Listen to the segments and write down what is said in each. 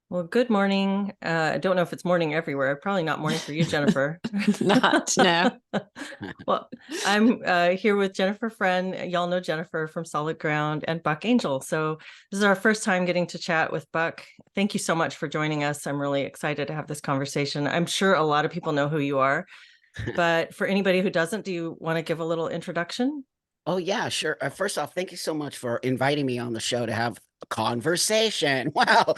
Well, good morning. I don't know if it's morning everywhere. Probably not morning for you, Jennifer. Not, no. Well, I'm here with Jennifer Friend. Y'all know Jennifer from Solid Ground and Buck Angel. So this is our first time getting to chat with Buck. Thank you so much for joining us. I'm really excited to have this conversation. I'm sure a lot of people know who you are, but for anybody who doesn't, do you want to give a little introduction? Oh, yeah, sure. First off, thank you so much for inviting me on the show to have a conversation. Wow.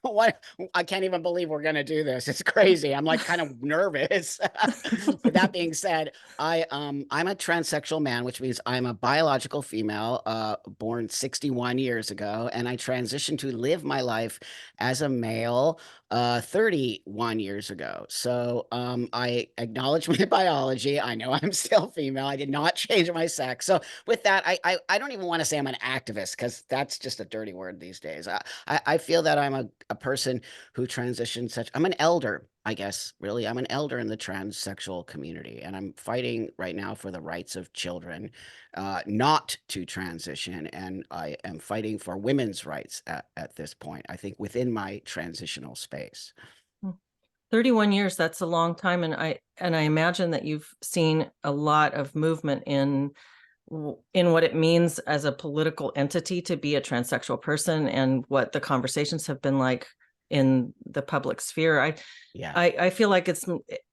What? I can't even believe we're going to do this. It's crazy. I'm like kind of nervous. But that being said, I'm a transsexual man, which means I'm a biological female, born 61 years ago, and I transitioned to live my life as a male 31 years ago. So I acknowledge my biology. I know I'm still female. I did not change my sex. So with that, I don't even want to say I'm an activist because that's just a dirty word these days. I feel that I'm a person who transitioned such. I'm an elder, I guess, really. I'm an elder in the transsexual community, and I'm fighting right now for the rights of children not to transition. And I am fighting for women's rights at this point, I think, within my transitional space. 31 years, that's a long time. And I imagine that you've seen a lot of movement in what it means as a political entity to be a transsexual person and what the conversations have been like in the public sphere. Yeah. I feel like it's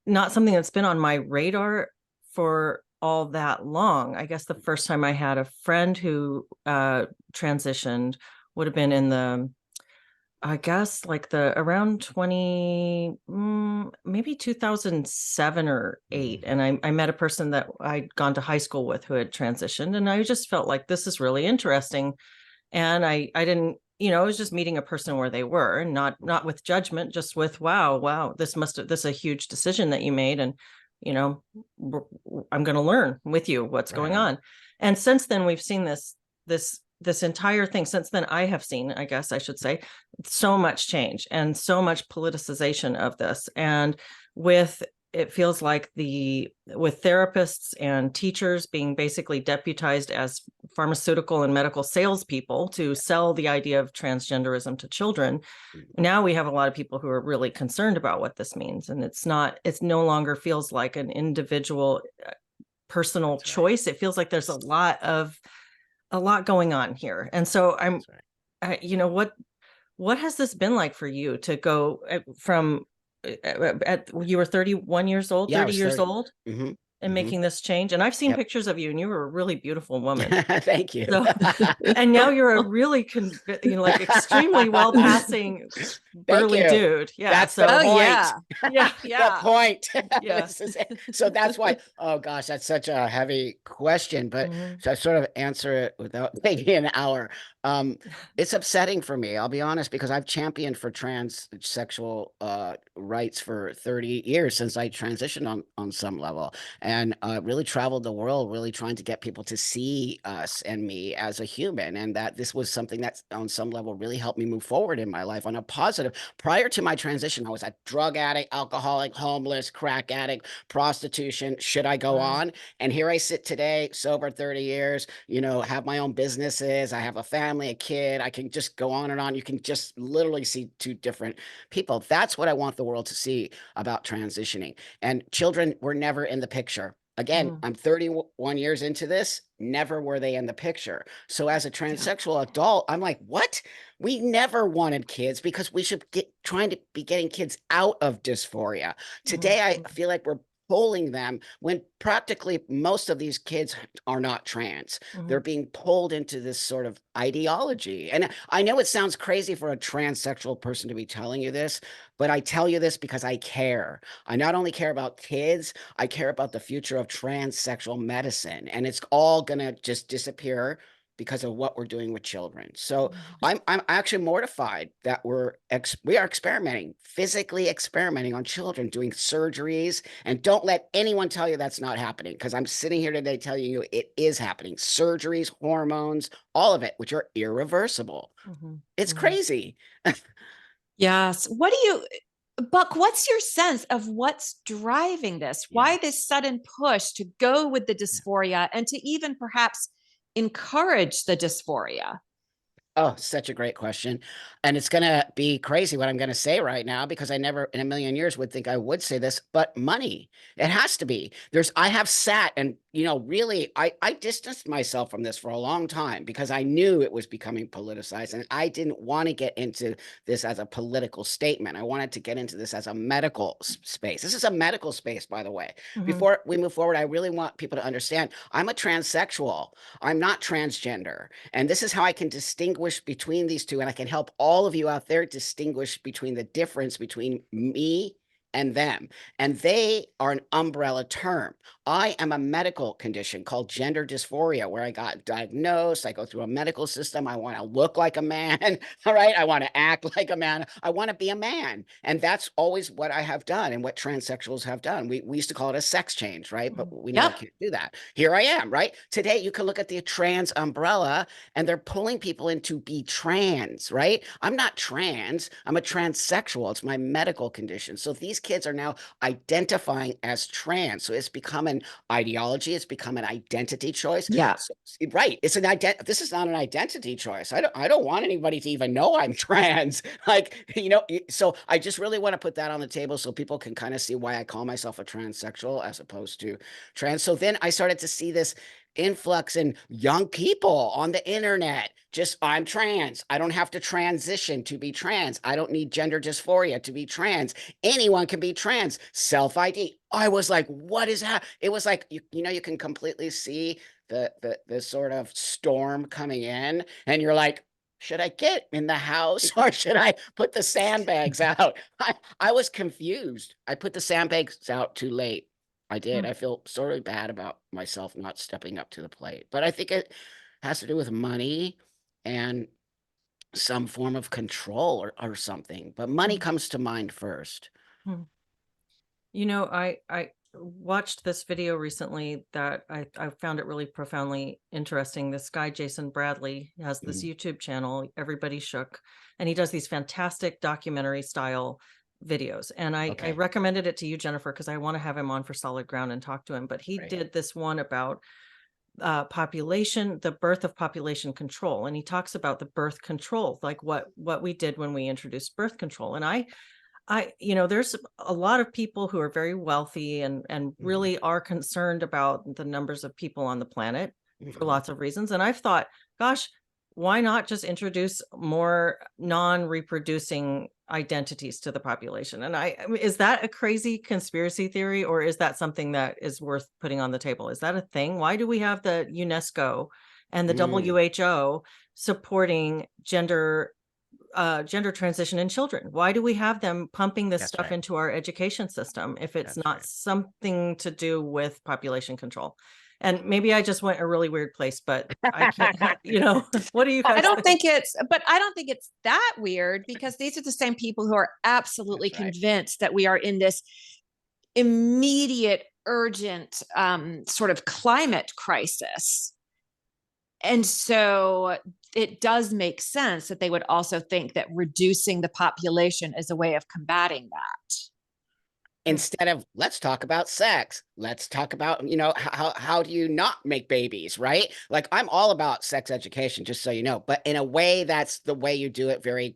not something that's been on my radar for all that long. I guess the first time I had a friend who transitioned would have been in the, I guess, like the around 20, maybe 2007 or eight. Mhm. And I met a person that I'd gone to high school with who had transitioned. And I just felt like this is really interesting. And I didn't, I was just meeting a person where they were, and not with judgment, just with, wow, this is a huge decision that you made. And, you know, I'm going to learn with you what's Right going on. on. And since then we've seen this entire thing. Since then I have seen, I guess I should say, so much change and so much politicization of this. And with it feels like with therapists and teachers being basically deputized as pharmaceutical and medical salespeople to sell the idea of transgenderism to children. Mhm. Now we have a lot of people who are really concerned about what this means. And it's no longer feels like an individual personal That's right. choice. It feels like there's a lot going on here. And so That's right. what has this been like for you to go from you were 31 years old, Yeah, I 30 was years 30. old Hmm. and Hmm. making this change? And I've seen Yep. pictures of you and you were a really beautiful woman. Thank you. So, and now you're a really, like extremely well passing Thank burly you. dude. Yeah. That's the So, Oh, yeah, point. yeah, The yeah, point. yeah. This is it. So that's why, oh gosh, that's such a heavy question, but Mhm. to sort of answer it without taking an hour, um, it's upsetting for me, I'll be honest, because I've championed for transsexual rights for 30 years since I transitioned on some level, and really traveled the world, really trying to get people to see us and me as a human, and that this was something that on some level really helped me move forward in my life on a positive. Prior to my transition, I was a drug addict, alcoholic, homeless, crack addict, prostitution. Should I go Wow. on? And here I sit today, sober 30 years, have my own businesses. I have a family, a kid. I can just go on and on. You can just literally see two different people. That's what I want the world to see about transitioning. And children were never in the picture. Again, Mm. I'm 31 years into this. Never were they in the picture. So as a Yeah. transsexual adult, I'm like, what? We never wanted kids because we should get trying to be getting kids out of dysphoria. Today, I Mhm. feel like we're pulling them when practically most of these kids are not trans. They're Mhm. being pulled into this sort of ideology. And I know it sounds crazy for a transsexual person to be telling you this, but I tell you this because I care. I not only care about kids, I care about the future of transsexual medicine. And it's all going to just disappear because of what we're doing with children. So Mhm. I'm actually mortified that we are experimenting, physically experimenting on children, doing surgeries, and don't let anyone tell you that's not happening because I'm sitting here today telling you it is happening. Surgeries, hormones, all of it, which are irreversible. Mhm. It's Mhm. crazy. Yes. Buck, what's your sense of what's driving this? Yeah. Why this sudden push to go with the Yeah. dysphoria and to even perhaps encourage the dysphoria? Oh, such a great question. And it's going to be crazy what I'm going to say right now because I never in a million years would think I would say this, but money. It has to be. I have sat and, really, I distanced myself from this for a long time because I knew it was becoming politicized and I didn't want to get into this as a political statement. I wanted to get into this as a medical space. This is a medical space, by the way. Mhm. Before we move forward, I really want people to understand I'm a transsexual. I'm not transgender. And this is how I can distinguish between these two. And I can help all of you out there distinguish between the difference between me and them. And they are an umbrella term. I am a medical condition called gender dysphoria, where I got diagnosed. I go through a medical system. I want to look like a man. All right. I want to act like a man. I want to be a man. And that's always what I have done and what transsexuals have done. We used to call it a sex change, right? But we know we can't do that. Here I am, right? Today, you can look at the trans umbrella and they're pulling people in to be trans, right? I'm not trans. I'm a transsexual. It's my medical condition. So these kids are now identifying as trans. So it's become an ideology. It's become an identity choice. Yeah. So, right. It's an this is not an identity choice. I don't want anybody to even know I'm trans. Like, so I just really want to put that on the table so people can kind of see why I call myself a transsexual as opposed to trans. So then I started to see this influx in young people on the internet. Just, I'm trans. I don't have to transition to be trans. I don't need gender dysphoria to be trans. Anyone can be trans. Self ID. I was like, what is that? It was like, you can completely see the sort of storm coming in, and you're like, should I get in the house or should I put the sandbags out? I was confused. I put the sandbags out too late. I did. I feel sort of bad about myself not stepping up to the plate, but I think it has to do with money and some form of control or something. But money comes to mind first. Hmm. I watched this video recently that I found it really profoundly interesting. This guy, Jason Bradley, has this YouTube channel, Everybody Shook, and he does these fantastic documentary style videos. And I recommended it to you, Jennifer, because I want to have him on for Solid Ground and talk to him. But he did this one about the birth of population control. And he talks about the birth control, like what we did when we introduced birth control. And there's a lot of people who are very wealthy and really are concerned about the numbers of people on the planet for lots of reasons. And I've thought, gosh, why not just introduce more non-reproducing identities to the population? And is that a crazy conspiracy theory, or is that something that is worth putting on the table? Is that a thing? Why do we have the UNESCO and the WHO supporting gender transition in children? Why do we have them pumping this stuff into our education system if it's not something to do with population control? And maybe I just went a really weird place, but I can't, what do you guys I don't think? I don't think it's that weird, because these are the same people who are absolutely convinced that we are in this immediate, urgent sort of climate crisis. And so it does make sense that they would also think that reducing the population is a way of combating that. Instead of, let's talk about sex. Let's talk about, how do you not make babies, right? Like, I'm all about sex education, just so you know, but in a way that's the way you do it. Very,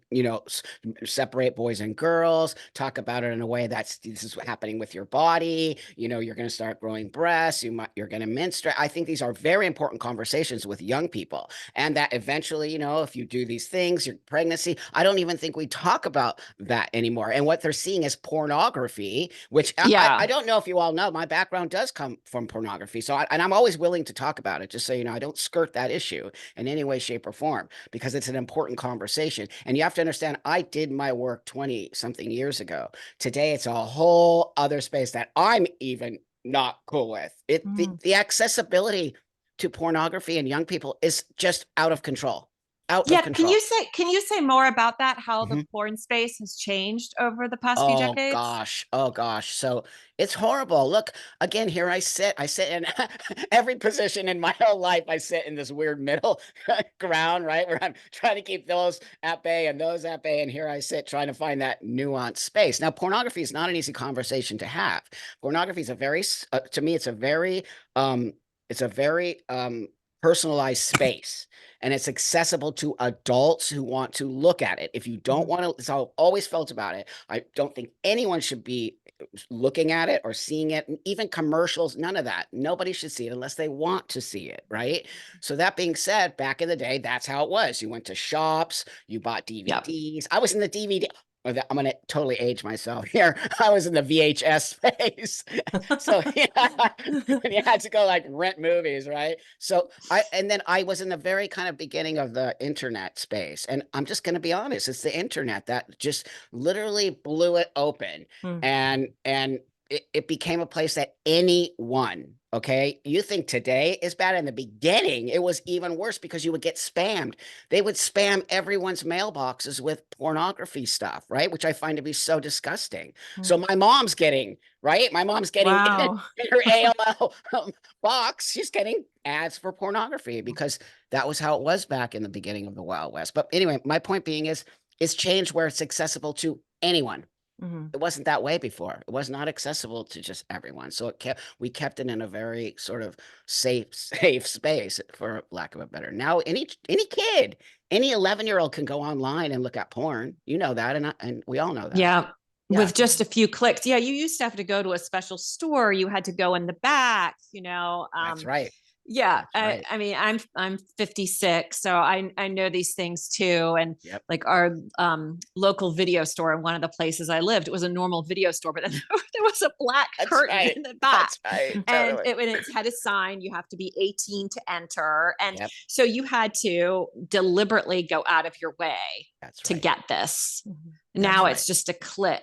separate boys and girls, talk about it in a way this is happening with your body. You're going to start growing breasts. You're going to menstruate. I think these are very important conversations with young people. And that eventually, if you do these things, your pregnancy, I don't even think we talk about that anymore. And what they're seeing is pornography, which I don't know if you all know, my background does come from pornography. So, I'm always willing to talk about it, just so you know. I don't skirt that issue in any way, shape, or form, because it's an important conversation. And you have to understand, I did my work 20 something years ago. Today, it's a whole other space that I'm even not cool with. The accessibility to pornography and young people is just out of control. Out of control. Can you say more about that? How the porn space has changed over the past few decades? Oh gosh. So it's horrible. Look, again, here I sit in every position in my whole life. I sit in this weird middle ground, right? Where I'm trying to keep those at bay and those at bay. And here I sit trying to find that nuanced space. Now, pornography is not an easy conversation to have. Pornography is to me, it's a very personalized space, and it's accessible to adults who want to look at it. If you don't want to, so I've always felt about it. I don't think anyone should be looking at it or seeing it, and even commercials, none of that. Nobody should see it unless they want to see it, right? So that being said, back in the day, that's how it was. You went to shops, you bought DVDs. I was in the DVD. I'm going to totally age myself here. I was in the VHS space. So yeah, when you had to go like rent movies, right? So and then I was in the very kind of beginning of the internet space. And I'm just going to be honest, it's the internet that just literally blew it open. And it became a place that anyone, okay, you think today is bad. In the beginning, it was even worse because you would get spammed. They would spam everyone's mailboxes with pornography stuff, right? Which I find to be so disgusting. So my mom's getting, right? My mom's getting Wow. in her AOL box, she's getting ads for pornography because that was how it was back in the beginning of the Wild West. But anyway, my point being is it's changed where it's accessible to anyone. It wasn't that way before. It was not accessible to just everyone. So we kept it in a very sort of safe space, for lack of a better. Now any kid, any 11-year-old can go online and look at porn. You know that, and we all know that. Yeah. Yeah. With just a few clicks. Yeah, you used to have to go to a special store. You had to go in the back, you know. That's right. Yeah, That's right. I mean, I'm 56, so I know these things too. And Yep. like our local video store in one of the places I lived, it was a normal video store, but then there was a black That's curtain right. in the back, That's right. and Totally. it had a sign: you have to be 18 to enter, and Yep. so you had to deliberately go out of your way That's to right. get this. That's Now right. it's just a click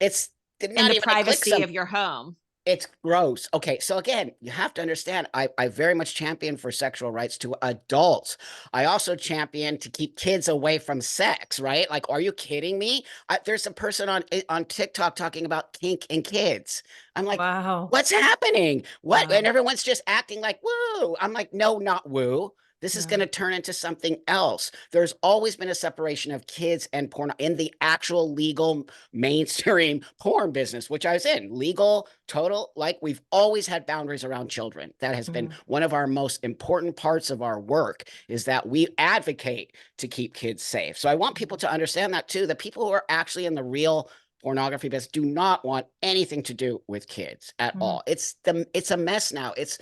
It's in not the even a click. privacy of your home. It's gross. Okay, so again, you have to understand, I very much champion for sexual rights to adults. I also champion to keep kids away from sex, right? Like, are you kidding me? There's a person on TikTok talking about kink and kids. I'm like, Wow. what's happening? What? Wow. And everyone's just acting like, woo. I'm like, no, not woo. This is going to turn into something else. There's always been a separation of kids and porn in the actual legal mainstream porn business, which I was in. Legal, total, like we've always had boundaries around children. That has been one of our most important parts of our work, is that we advocate to keep kids safe. So I want people to understand that too. The people who are actually in the real pornography business do not want anything to do with kids at all. It's a mess now. It's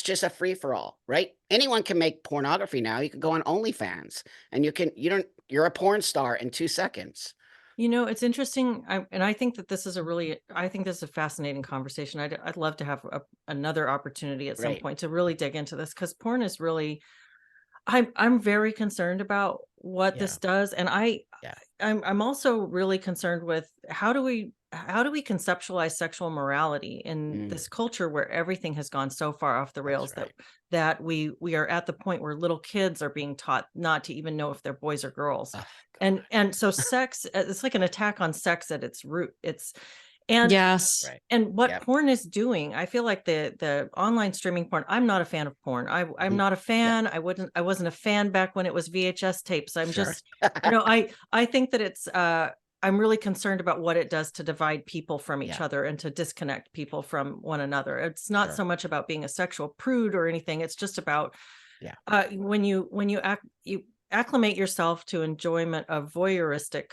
just a free for all, right? Anyone can make pornography now. You can go on OnlyFans and you're a porn star in 2 seconds. You know, it's interesting. And I think that this is a fascinating conversation. I'd love to have another opportunity at some point to really dig into this, because porn is really, I'm very concerned about what this does. And I'm also really concerned with how do we conceptualize sexual morality in this culture where everything has gone so far off the rails that we are at the point where little kids are being taught not to even know if they're boys or girls. And so sex, it's like an attack on sex at its root. Yes. And what porn is doing, I feel like the online streaming porn, I'm not a fan of porn. I'm not a fan. I wasn't a fan back when it was VHS tapes. I'm just, I think that it's, I'm really concerned about what it does to divide people from each other and to disconnect people from one another. It's not so much about being a sexual prude or anything. It's just about when you acclimate yourself to enjoyment of voyeuristic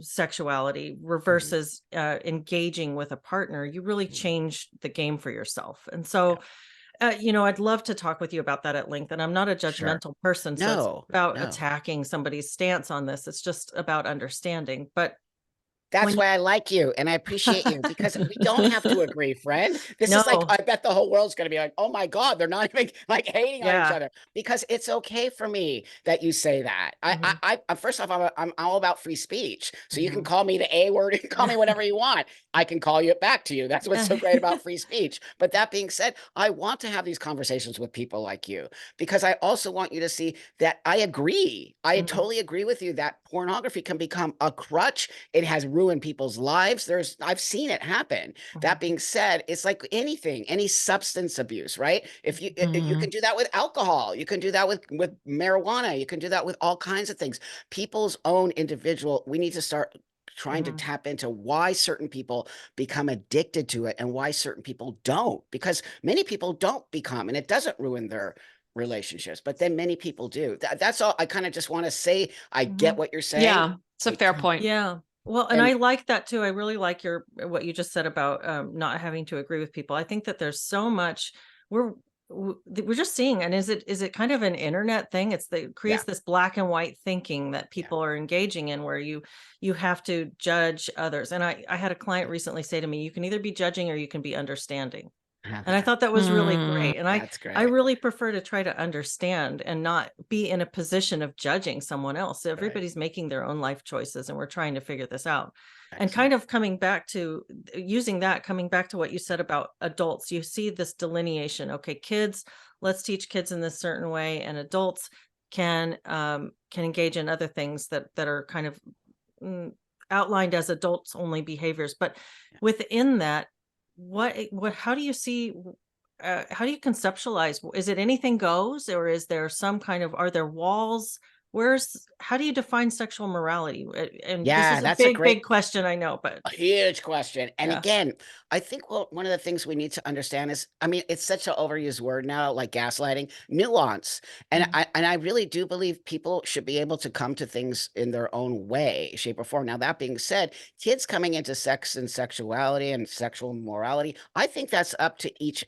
sexuality versus engaging with a partner, you really change the game for yourself. And so I'd love to talk with you about that at length. And I'm not a judgmental person, so it's about attacking somebody's stance on this. It's just about understanding. But that's why I like you and I appreciate you, because we don't have to agree, friend. This is like, I bet the whole world's going to be like, oh my God, they're not even like hating on each other, because it's okay for me that you say that. I first off, I'm all about free speech. So you can call me the A word, you can call me whatever you want. I can call you back to you. That's what's so great about free speech. But that being said, I want to have these conversations with people like you, because I also want you to see that I agree. I totally agree with you that pornography can become a crutch. It has ruined people's lives. I've seen it happen. That being said, it's like anything, any substance abuse, right? If you can do that with alcohol, you can do that with marijuana, you can do that with all kinds of things. People's own individual, we need to start trying to tap into why certain people become addicted to it and why certain people don't, because many people don't become, and it doesn't ruin their relationships, but then many people do. That's all. I kind of just want to say, I get what you're saying. Yeah, it's a fair point. Yeah. Well, and I like that too. I really like what you just said about not having to agree with people. I think that there's so much we're just seeing, and is it kind of an internet thing? Creates this black and white thinking that people are engaging in, where you have to judge others. And I had a client recently say to me, you can either be judging or you can be understanding. And I thought that was really great. And That's great. I really prefer to try to understand and not be in a position of judging someone else. So everybody's making their own life choices, and we're trying to figure this out. Excellent. And kind of coming back to what you said about adults, you see this delineation. Okay, kids, let's teach kids in this certain way, and adults can engage in other things that are kind of outlined as adults only behaviors. But within that, how do you see, how do you conceptualize? Is it anything goes, or is there some kind of, are there walls? How do you define sexual morality? And this is that's a a big, great, big question, I know, but a huge question. And again, I think one of the things we need to understand is, I mean, it's such an overused word now, like gaslighting, nuance. And I really do believe people should be able to come to things in their own way, shape, or form. Now, that being said, kids coming into sex and sexuality and sexual morality, I think that's up to each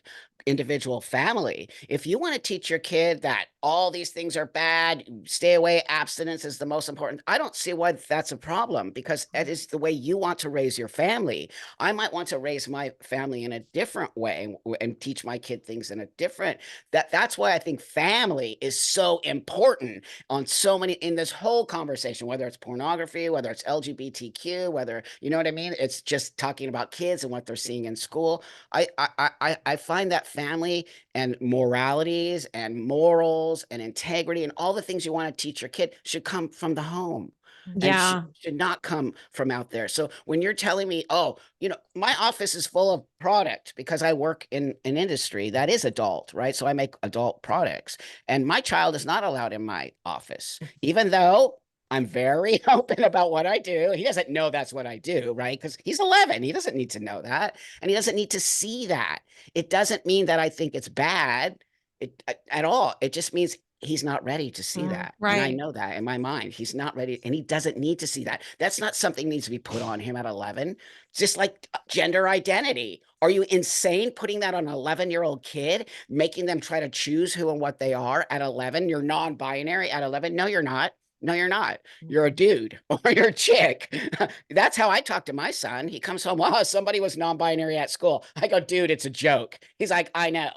individual family. If you want to teach your kid that all these things are bad, stay away, abstinence is the most important, I don't see why that's a problem, because it is the way you want to raise your family. I might want to raise my family in a different way and teach my kid things in a different, that's why I think family is so important on so many, in this whole conversation, whether it's pornography, whether it's LGBTQ, whether, you know what I mean? It's just talking about kids and what they're seeing in school. I find that family and moralities and morals and integrity and all the things you want to teach your kid should come from the home. And should not come from out there. So when you're telling me, oh, you know, my office is full of product because I work in an industry that is adult, right? So I make adult products, and my child is not allowed in my office, even though I'm very open about what I do. He doesn't know that's what I do, right? Because he's 11. He doesn't need to know that. And he doesn't need to see that. It doesn't mean that I think it's bad at all. It just means he's not ready to see that. Right. And I know that in my mind. He's not ready, and he doesn't need to see that. That's not something that needs to be put on him at 11. Just like gender identity. Are you insane putting that on an 11-year-old kid, making them try to choose who and what they are at 11? You're non-binary at 11? No, you're not. No, you're not. You're a dude or you're a chick. That's how I talk to my son. He comes home, oh, somebody was non-binary at school. I go, dude, it's a joke. He's like, I know.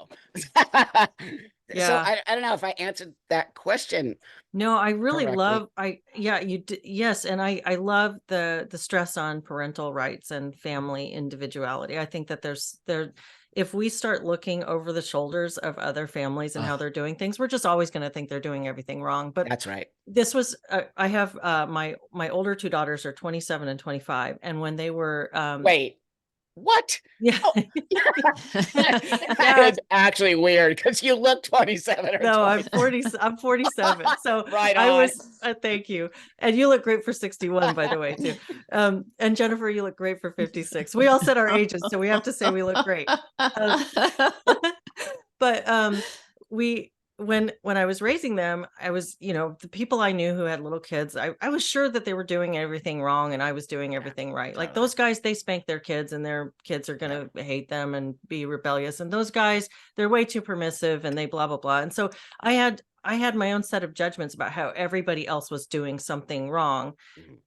So I don't know if I answered that question. No, I really correctly. Yes. And I love the stress on parental rights and family individuality. I think that if we start looking over the shoulders of other families and how they're doing things, we're just always going to think they're doing everything wrong. But that's right. This was, I have, my older two daughters are 27 and 25. And when they were, wait, what? Yeah. Oh. That is actually weird because you look 27 or no, 27. I'm 47. So right I was, thank you. And you look great for 61, by the way, too. And Jennifer, you look great for 56. We all said our ages, so we have to say we look great. But when I was raising them, I was, the people I knew who had little kids, I was sure that they were doing everything wrong and I was doing everything right. Totally. Like those guys, they spank their kids and their kids are going to hate them and be rebellious. And those guys, they're way too permissive and they blah, blah, blah. And so I had my own set of judgments about how everybody else was doing something wrong.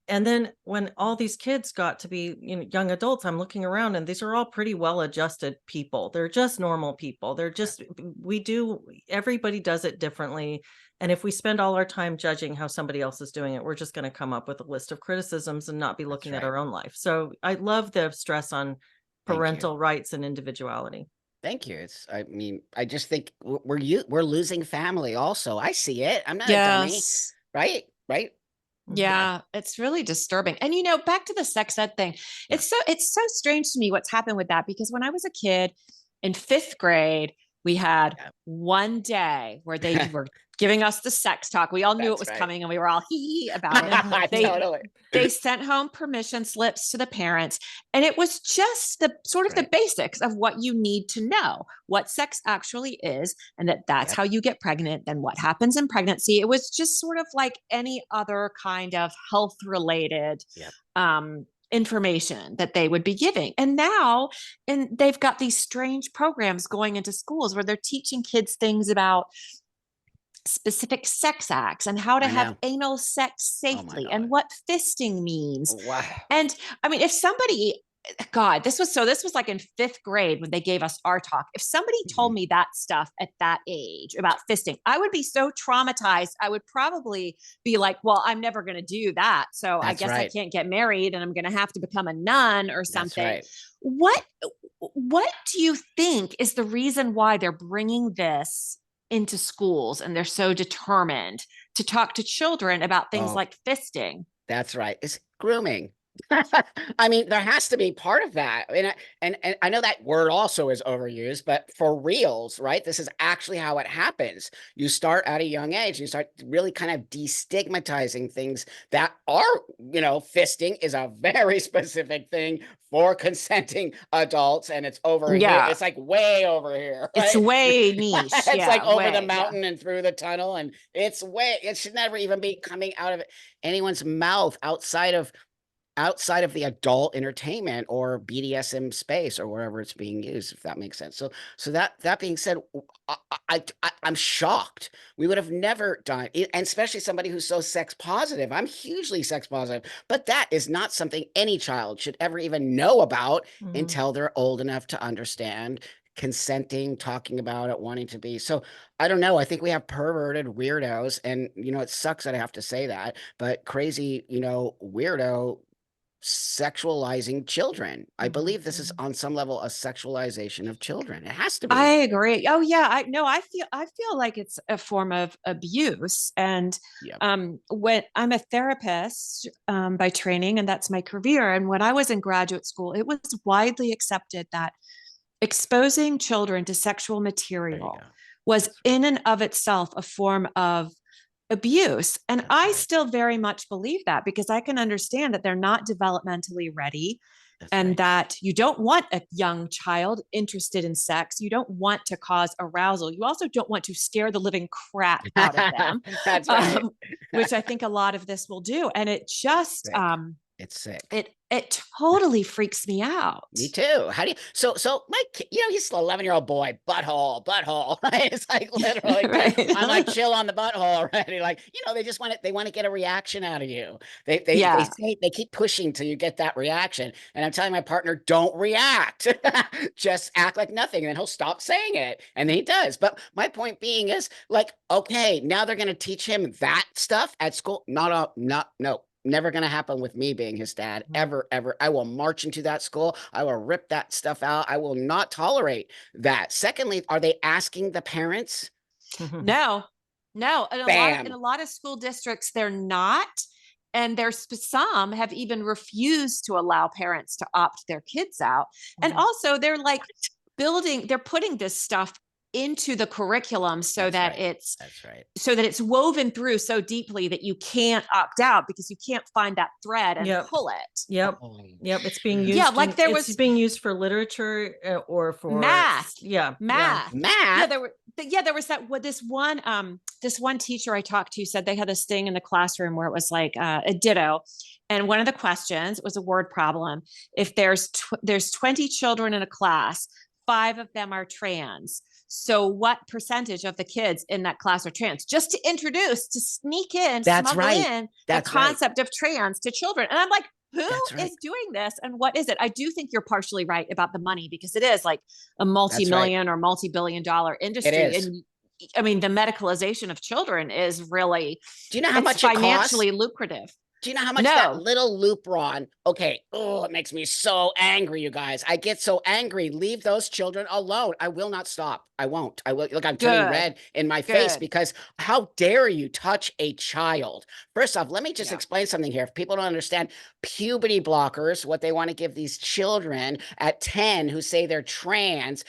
And then when all these kids got to be young adults, I'm looking around and these are all pretty well-adjusted people. They're just normal people. They're just, everybody does it differently. And if we spend all our time judging how somebody else is doing it, we're just going to come up with a list of criticisms and not be looking at our own life. So I love the stress on parental rights and individuality. Thank you. I mean, I just think we're losing family also. I see it. I'm not a dummy. Right? Yeah, it's really disturbing. And back to the sex ed thing. It's so strange to me what's happened with that, because when I was a kid in 5th grade, we had one day where they were giving us the sex talk. We all knew it That's was right. coming and we were all hee about it. They, Totally. they sent home permission slips to the parents, and it was just the sort of the Right. basics of what you need to know, what sex actually is, and that's Yep. how you get pregnant, then what happens in pregnancy. It was just sort of like any other kind of health related Yep. information that they would be giving. And now, and they've got these strange programs going into schools where they're teaching kids things about specific sex acts and how to I have know. anal sex Oh my safely God. and what fisting means. Wow. And I mean, if somebody, God, this was like in 5th grade when they gave us our talk. If somebody told me that stuff at that age about fisting, I would be so traumatized. I would probably be like, well, I'm never going to do that. So I That's guess I right. can't get married and I'm going to have to become a nun or That's something. right. What do you think is the reason why they're bringing this into schools and they're so determined to talk to children about things Oh, like fisting? that's right. It's grooming. I mean, there has to be part of that. And I know that word also is overused, but for reals, right? This is actually how it happens. You start at a young age, you start really kind of destigmatizing things that are, fisting is a very specific thing for consenting adults, and it's over here. Yeah. It's like way over here, It's right? way niche. It's like over the Yeah. mountain and through the tunnel, and it should never even be coming out of anyone's mouth outside of the adult entertainment or BDSM space or wherever it's being used, if that makes sense. So that being said, I'm shocked. We would have never done it, and especially somebody who's so sex positive. I'm hugely sex positive, but that is not something any child should ever even know about until they're old enough to understand consenting, talking about it, wanting to be. So I don't know. I think we have perverted weirdos, and it sucks that I have to say that, but crazy, weirdo sexualizing children. I believe this is on some level a sexualization of children. It has to be. I agree. Oh yeah, I feel like it's a form of abuse. And Yep. When I'm a therapist by training, and that's my career. And when I was in graduate school, it was widely accepted that exposing children to sexual There you material go. was in and of itself a form of abuse. And That's I right. still very much believe that, because I can understand that they're not developmentally ready, That's and right. that you don't want a young child interested in sex. You don't want to cause arousal. You also don't want to scare the living crap out of them, That's right. which I think a lot of this will do. And it just, Sick. It's sick. it totally freaks me out. Me too. How do you? So my kid, he's an 11-year-old boy. Butthole. Right? It's like literally. Right. I'm like chill on the butthole already. Like they just want it. They want to get a reaction out of you. They Yeah. say they keep pushing till you get that reaction. And I'm telling my partner, don't react. Just act like nothing, and then he'll stop saying it, and then he does. But my point being is like, okay, now they're going to teach him that stuff at school. No. Never going to happen with me being his dad, ever. I will march into that school. I will rip that stuff out. I will not tolerate that. Secondly, are they asking the parents? No. In Bam. a lot of school districts, they're not. And there's some have even refused to allow parents to opt their kids out. And also they're like they're putting this stuff into the curriculum so That's that right. That's right. it's woven through so deeply that you can't opt out, because you can't find that thread and pull it. Yep. Holy It's being shit. used. Like there it's was being used for literature or for math. math. Math. There was this one teacher I talked to said they had this thing in the classroom where it was like a ditto, and one of the questions was a word problem. If there's 20 children in a class, 5 of them are trans. So what percentage of the kids in that class are trans? Just to sneak in, smuggle in the concept of trans to children. And I'm like, who is doing this, and what is it? I do think you're partially right about the money, because it is like a multi-million or multi-billion-dollar industry. It is. And I mean, the medicalization of children is really, do you know how much it financially lucrative. Do you know how much that little Lupron? Okay. Oh, it makes me so angry, you guys. I get so angry. Leave those children alone. I will not stop. I won't. I will. Look, I'm turning red in my face, because how dare you touch a child? First off, let me just explain something here. If people don't understand, puberty blockers, what they want to give these children at 10 who say they're trans,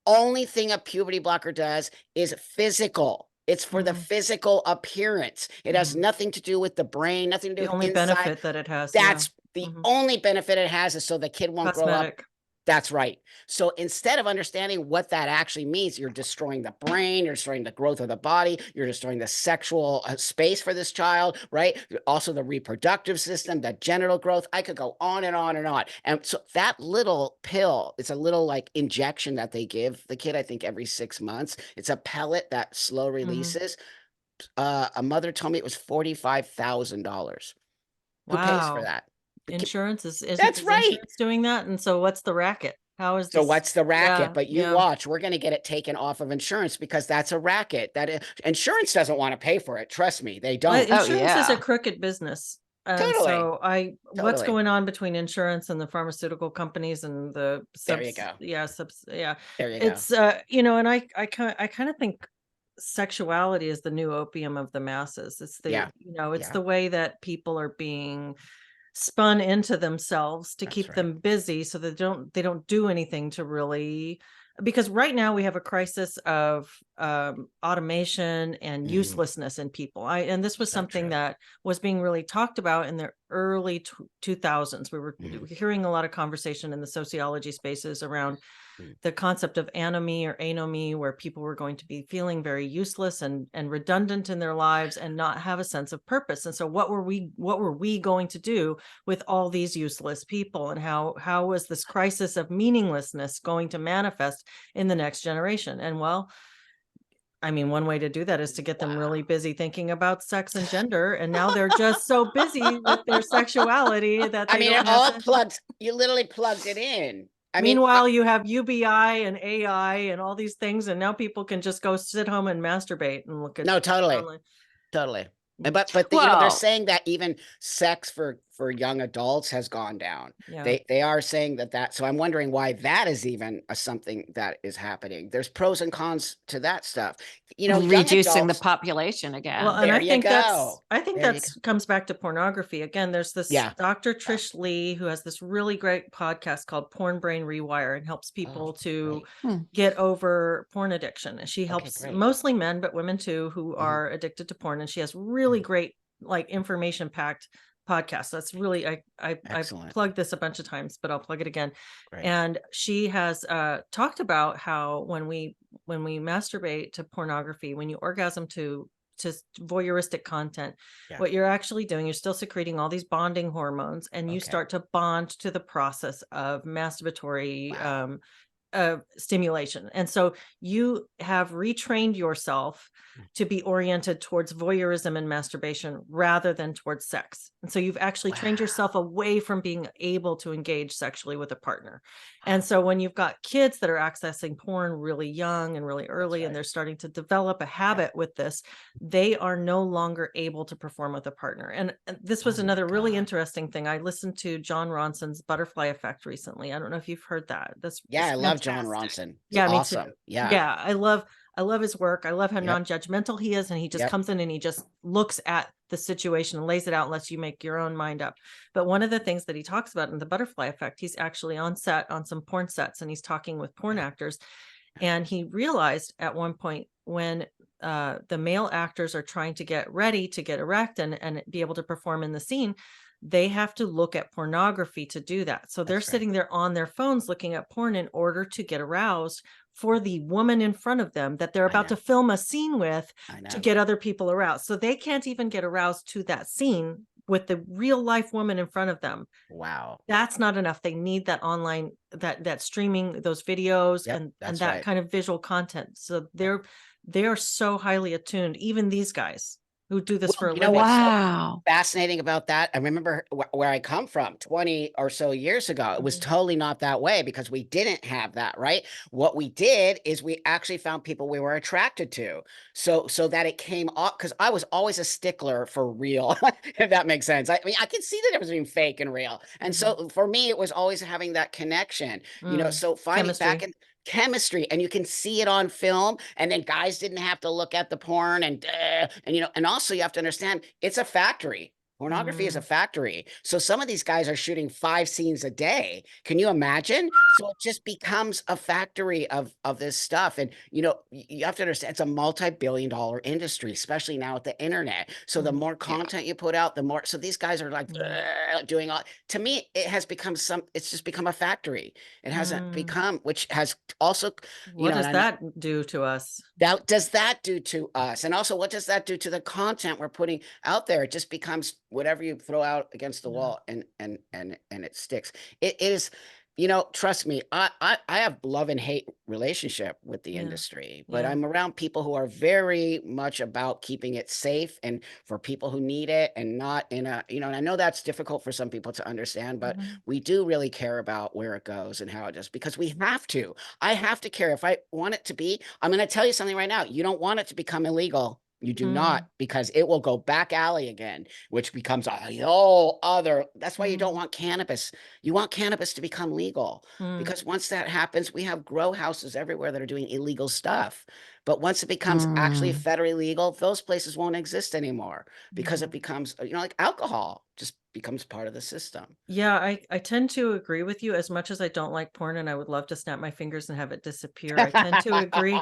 only thing a puberty blocker does is physical. It's for the Mhm. physical appearance. It has Mhm. nothing to do with the brain, nothing to do The with only inside. benefit that it has, yeah. That's the Mhm. only benefit it has, is so the kid won't grow up. Cosmetic. That's right. So instead of understanding what that actually means, you're destroying the brain, you're destroying the growth of the body, you're destroying the sexual space for this child, right? Also the reproductive system, the genital growth. I could go on and on and on. And so that little pill, it's a little like injection that they give the kid, I think every 6 months. It's a pellet that slow Mhm. releases. A mother told me it was $45,000. Who pays for Wow. that? Insurance That's is right. insurance doing that? And so what's the racket? How is So this? what's the racket? Yeah, But you yeah. watch, we're going to get it taken off of insurance because that's a racket. Insurance doesn't want to pay for it. Trust me, they Well, don't. Oh, insurance is a yeah. crooked business. And Totally. so what's Totally. going on between insurance and the pharmaceutical companies and the There you go. yeah. There you go. It's and I kind of think sexuality is the new opium of the masses. It's Yeah. it's Yeah. the way that people are being spun into themselves to That's keep right. them busy so they don't do anything to really, because right now we have a crisis of automation and Mhm. uselessness in people. And this was So something true. that was being really talked about in the early 2000s. We were Mhm. hearing a lot of conversation in the sociology spaces around Mhm. the concept of anomie or anomie, where people were going to be feeling very useless and redundant in their lives and not have a sense of purpose. And so what were we going to do with all these useless people, and how was this crisis of meaninglessness going to manifest in the next generation? And well, I mean, one way to do that is to get them really Wow. busy thinking about sex and gender, and now they're just so busy with their sexuality that I they mean, don't it have all to. plugs. You literally plugged it in. I mean, Meanwhile, you have UBI and AI and all these things, and now people can just go sit home and masturbate and look at no, totally. online. Totally. And Mm. they're Well, saying that even sex for young adults has gone down. Yeah. They are saying that. So I'm wondering why that is even something that is happening. There's pros and cons to that stuff. Young reducing the adults. population Well, again. and There you go. I think There you go. that's comes back to pornography again. There's this Yeah. Dr. Yeah. Trish Lee who has this really great podcast called Porn Brain Rewire, and helps Oh, people to great. Hmm. get over porn addiction. And she Okay, helps great. mostly men, but women too, who Mhm, are addicted to porn. And she has really mhm. great, like, information packed podcasts. That's really, I've Excellent. plugged this a bunch of times, but I'll plug it again. Great. And she has talked about how when we masturbate to pornography, when you orgasm to voyeuristic content, Yeah. what you're actually doing, you're still secreting all these bonding hormones, and you Okay. start to bond to the process of masturbatory Wow. stimulation. And so you have retrained yourself Mm. to be oriented towards voyeurism and masturbation rather than towards sex. And so you've actually trained yourself Wow. away from being able to engage sexually with a partner. And so when you've got kids that are accessing porn really young and really That's early, and right. they're starting to develop a Yeah. habit with this, they are no longer able to perform with a partner. And this was Oh my another really God. interesting thing. I listened to John Ronson's Butterfly Effect recently. I don't know if you've heard that. That's Yeah, it's I love John fantastic. Ronson. It's Yeah, me too. awesome. Yeah. Yeah, I love his work. I love how Yep. non-judgmental he is, and he just Yep. comes in and he just looks at the situation and lays it out and lets you make your own mind up. But one of the things that he talks about in the Butterfly Effect, he's actually on set on some porn sets, and he's talking with porn Yeah. actors, and he realized at one point when the male actors are trying to get ready to get erect and be able to perform in the scene, they have to look at pornography to do that. So they're That's right. sitting there on their phones looking at porn in order to get aroused for the woman in front of them that they're I about know. to film a scene with, I to know. get other people aroused. So they can't even get aroused to that scene with the real life woman in front of them. Wow. That's not enough. They need that online, that streaming those videos Yep. and That's that right. kind of visual content. So Yep. they are so highly attuned, even these guys who do this for Well, a you know living. what's so Wow. fascinating about that? I remember where I come from 20 or so years ago. It was Mhm. totally not that way because we didn't have that, right? What we did is we actually found people we were attracted to. So that it came off because I was always a stickler for real, if that makes sense. I mean, I can see the difference between fake and real. And Mhm. so for me, it was always having that connection, so finding back Chemistry. in chemistry, and you can see it on film, and then guys didn't have to look at the porn and also you have to understand it's a factory. Pornography is a factory. So some of these guys are shooting 5 scenes a day. Can you imagine? So it just becomes a factory of this stuff. And you have to understand it's a multi-billion dollar industry, especially now with the internet. So the more content you put out, the more, so these guys are like doing all, to me, it's just become a factory. It hasn't become, which has also, What does that do to us? What does that do to us? And also, what does that do to the content we're putting out there? It just becomes whatever you throw out against the wall, and it sticks. It is, trust me, I have love and hate relationship with the industry, but I'm around people who are very much about keeping it safe and for people who need it, and not in a, and I know that's difficult for some people to understand, but we do really care about where it goes and how it does, because we have to. I have to care. If I want it to be, I'm going to tell you something right now. You don't want it to become illegal. You do not, because it will go back alley again, which becomes a whole other. That's why you don't want cannabis. You want cannabis to become legal, because once that happens, we have grow houses everywhere that are doing illegal stuff. But once it becomes actually federally legal, those places won't exist anymore, because it becomes, like alcohol just becomes part of the system. Yeah, I tend to agree with you. As much as I don't like porn and I would love to snap my fingers and have it disappear, I tend to agree.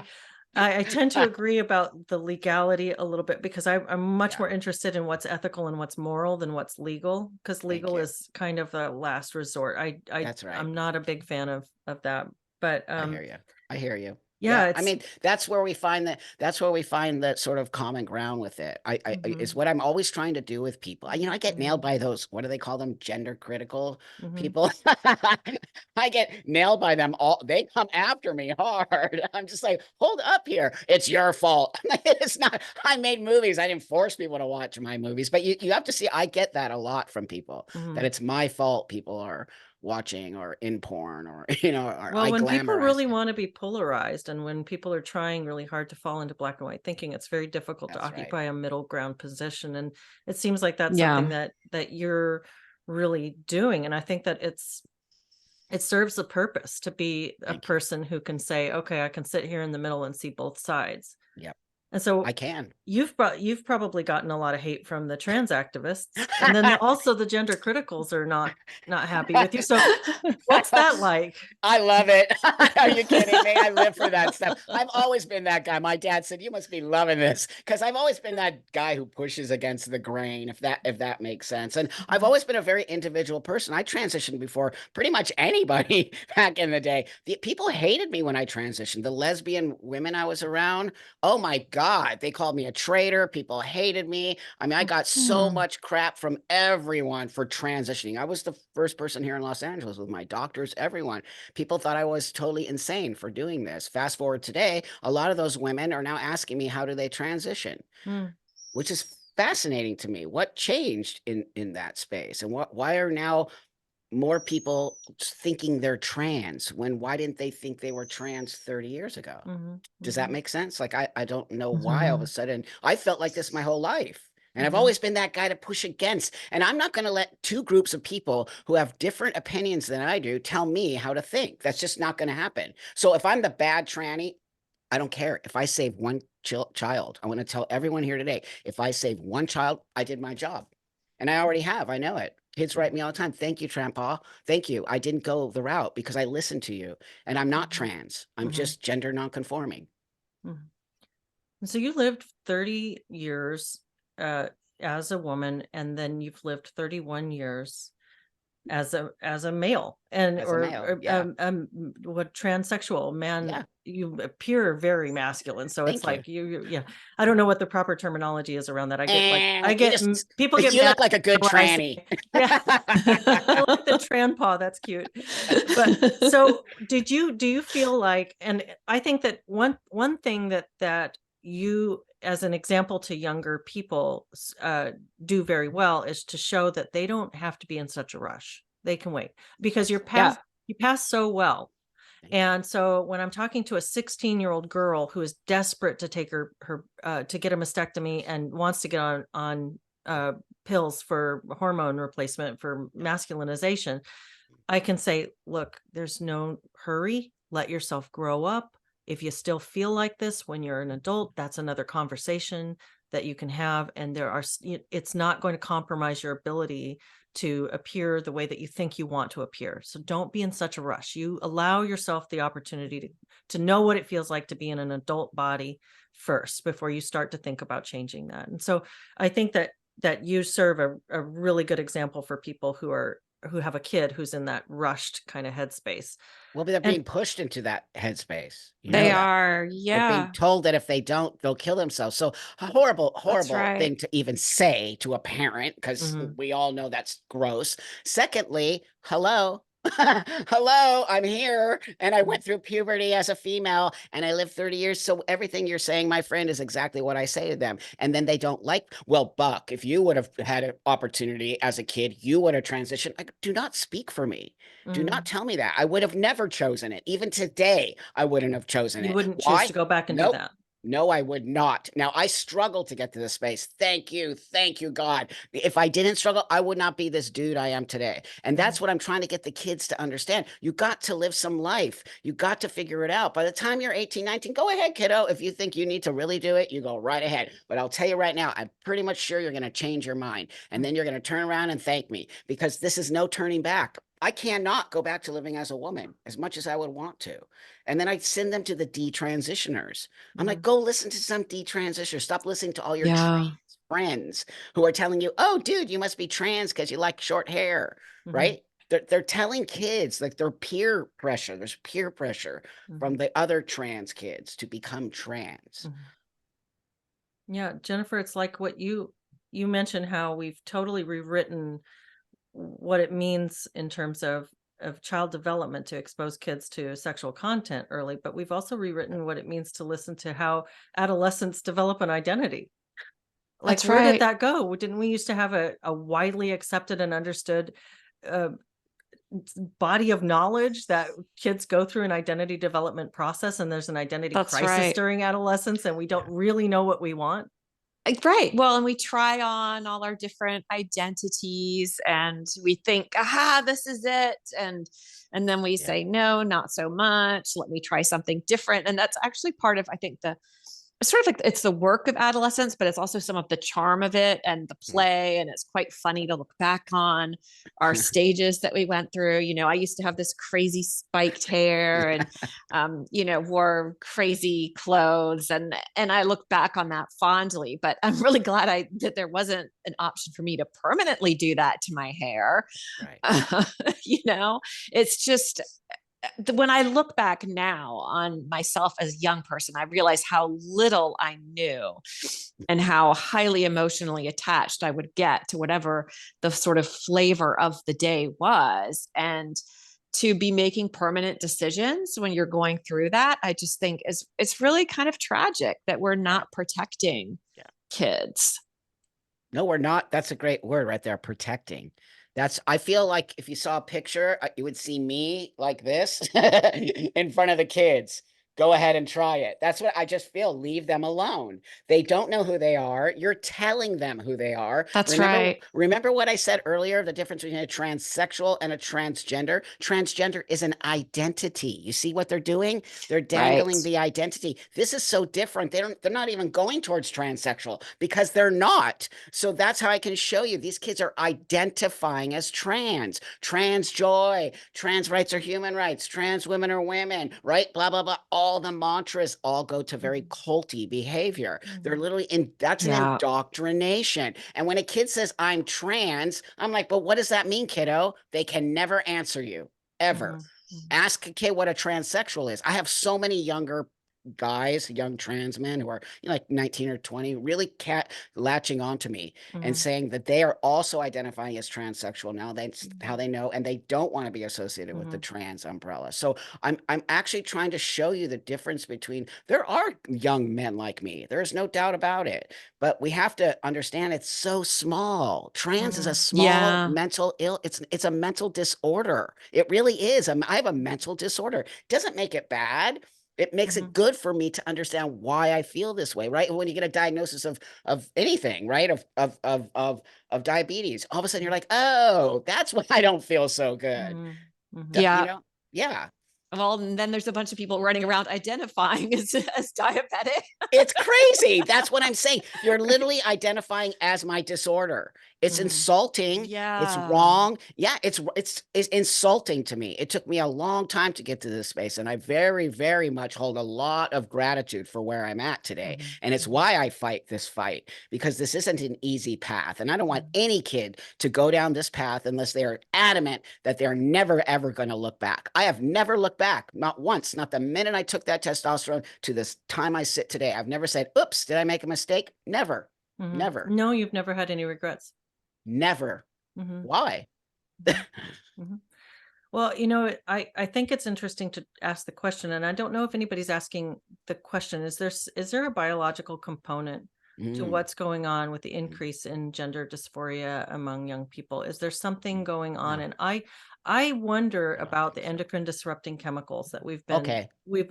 I tend to agree about the legality a little bit, because I'm much more interested in what's ethical and what's moral than what's legal, because legal is kind of the last resort. That's right. I'm not a big fan of that. But I hear you. I hear you. yeah, I mean, that's where we find that sort of common ground with it. Is what I'm always trying to do with people. I get nailed by those, what do they call them? Gender critical people. I get nailed by them all. They come after me hard. I'm just like, hold up here. It's your fault. It's not. I made movies. I didn't force people to watch my movies. But you have to see, I get that a lot from people, that it's my fault people are watching or in porn, or or well, I when people glamorize really it. want to be polarized, and when people are trying really hard to fall into black and white thinking, it's very difficult to That's right. occupy a middle ground position. And it seems like that's something that you're really doing. And I think that it serves a purpose to be a person who can say, okay, I can sit here in the middle and see both sides. Yep. And so I can. you've probably gotten a lot of hate from the trans activists, and then also the gender criticals are not happy with you. So what's that like? I love it. Are you kidding me? I live for that stuff. I've always been that guy. My dad said, you must be loving this, because I've always been that guy who pushes against the grain, if that makes sense. And I've always been a very individual person. I transitioned before pretty much anybody back in the day. The people hated me when I transitioned. The lesbian women I was around, oh my God, they called me a traitor. People hated me. I mean, I got so much crap from everyone for transitioning. I was the first person here in Los Angeles with my doctors, everyone. People thought I was totally insane for doing this. Fast forward today, a lot of those women are now asking me, how do they transition? Which is fascinating to me. What changed in that space? And why are now more people thinking they're trans, why didn't they think they were trans 30 years ago? Does that make sense? Like, I don't know why all of a sudden I felt like this my whole life. And I've always been that guy to push against. And I'm not going to let two groups of people who have different opinions than I do tell me how to think. That's just not going to happen. So if I'm the bad tranny, I don't care. If I save one child, I want to tell everyone here today, if I save one child, I did my job. And I already have. I know it. Kids write me all the time. Thank you, Trampa. Thank you. I didn't go the route because I listened to you. And I'm not trans. I'm just gender nonconforming. So you lived 30 years as a woman, and then you've lived 31 years as a male, and As a male, yeah. What, transsexual man. Yeah. You appear very masculine, so it's Thank like you yeah, I don't know what the proper terminology is around that. People get you mad look like a good when I tranny. say, yeah. I like the tranpaw, that's cute. But so do you feel like, and I think that one thing that you, as an example to younger people, do very well, is to show that they don't have to be in such a rush. They can wait, because you pass so well. And so when I'm talking to a 16-year-old girl who is desperate to take her to get a mastectomy and wants to get on pills for hormone replacement for masculinization, I can say, look, there's no hurry. Let yourself grow up. If you still feel like this when you're an adult, that's another conversation. that you can have, and it's not going to compromise your ability to appear the way that you think you want to appear. So don't be in such a rush. You allow yourself the opportunity to know what it feels like to be in an adult body first before you start to think about changing that. And so I think that you serve a really good example for people who have a kid who's in that rushed kind of headspace. Well, they're And being pushed into that headspace. You They know that. are, They're being yeah, told that if they don't, they'll kill themselves. So a horrible, that's horrible right. thing to even say to a parent, because Mhm. we all know that's gross. Secondly, hello. Hello, I'm here. And I went through puberty as a female and I lived 30 years. So everything you're saying, my friend, is exactly what I say to them. And then they don't like, well, Buck, if you would have had an opportunity as a kid, you would have transitioned. Like, do not speak for me. Do not Mhm. tell me that. I would have never chosen it. Even today, I wouldn't have chosen You it. wouldn't choose to Why? go back and do Nope. that. No, I would not. Now, I struggled to get to this space. Thank you. Thank you, God. If I didn't struggle, I would not be this dude I am today. And that's what I'm trying to get the kids to understand. You got to live some life. You got to figure it out. By the time you're 18, 19, go ahead, kiddo. If you think you need to really do it, you go right ahead. But I'll tell you right now, I'm pretty much sure you're going to change your mind. And then you're going to turn around and thank me, because this is no turning back. I cannot go back to living as a woman as much as I would want to. And then I'd send them to the detransitioners. I'm like, Mhm. go listen to some detransitioners. Stop listening to all your Yeah, trans friends who are telling you, oh, dude, you must be trans because you like short hair, Mhm. right? They're telling kids, like, there's peer pressure from Mhm. the other trans kids to become trans. Mhm. Yeah, Jennifer, it's like what you mentioned, how we've totally rewritten what it means in terms of child development to expose kids to sexual content early, but we've also rewritten what it means to listen to how adolescents develop an identity. Like, that's where did right. that go? Didn't we used to have a widely accepted and understood uh, body of knowledge that kids go through an identity development process, and there's an identity That's crisis right. during adolescence, and we don't really know what we want? Right. Well, and we try on all our different identities and we think, aha, this is it. And then we Yeah. say, no, not so much. Let me try something different. And that's actually part of, I think, the it's sort of like it's the work of adolescence, but it's also some of the charm of it and the Mm. play. And it's quite funny to look back on our stages that we went through. I used to have this crazy spiked hair and, wore crazy clothes. And I look back on that fondly, but I'm really glad that there wasn't an option for me to permanently do that to my hair. Right. Uh, you know, it's just when I look back now on myself as a young person, I realize how little I knew and how highly emotionally attached I would get to whatever the sort of flavor of the day was. And to be making permanent decisions when you're going through that, I just think it's really kind of tragic that we're Yeah. not protecting Yeah. kids. No, we're not. That's a great word right there, protecting. I feel like if you saw a picture, you would see me like this in front of the kids. Go ahead and try it. That's what I just feel. Leave them alone. They don't know who they are. You're telling them who they are. That's Remember, right. remember what I said earlier, the difference between a transsexual and a transgender? Transgender is an identity. You see what they're doing? They're Right. dangling the identity. This is so different. They're not even going towards transsexual because they're not. So that's how I can show you these kids are identifying as trans joy, trans rights are human rights, trans women are women, right? Blah, blah, blah. All the mantras all go to very culty behavior. They're literally that's an Yeah. indoctrination. And when a kid says, I'm trans, I'm like, but what does that mean, kiddo? They can never answer you, ever. Mhm. Mhm. Ask a kid what a transsexual is. I have so many younger guys, young trans men who are like 19 or 20, really latching onto me and Mhm. saying that they are also identifying as transsexual now. That's how Mhm. they know, and they don't want to be associated with the Mhm. trans umbrella. So I'm actually trying to show you the difference between there are young men like me. There's no doubt about it. But we have to understand it's so small. Trans is a Mhm. small Yeah. mental ill. It's a mental disorder. It really is. I have a mental disorder. It doesn't make it bad. It makes it Mhm. good for me to understand why I feel this way, right? When you get a diagnosis of anything, right? Of diabetes, all of a sudden you're like, oh, that's why I don't feel so good. Mhm. Mhm. You Yeah. know? Yeah. Well, and then there's a bunch of people running around identifying as diabetic. It's crazy. That's what I'm saying. You're literally identifying as my disorder. It's Mhm. insulting. It's Yeah. wrong. Yeah, it's insulting to me. It took me a long time to get to this space, and I very, very much hold a lot of gratitude for where I'm at today. Mhm. And it's Mhm. why I fight this fight, because this isn't an easy path. And I don't want Mhm. any kid to go down this path unless they are adamant that they're never, ever going to look back. I have never looked back, not once, not the minute I took that testosterone to this time I sit today. I've never said, oops, did I make a mistake? Never, Mhm. never, No, you've never had any regrets. never. Mhm. Why? Mhm. Mhm. Well, I think it's interesting to ask the question, and I don't know if anybody's asking the question, is there a biological component to Mm, what's going on with the mm, increase in gender dysphoria among young people? Is there something mm. going on? No, And I wonder I don't about think the so. endocrine disrupting chemicals that Okay. we've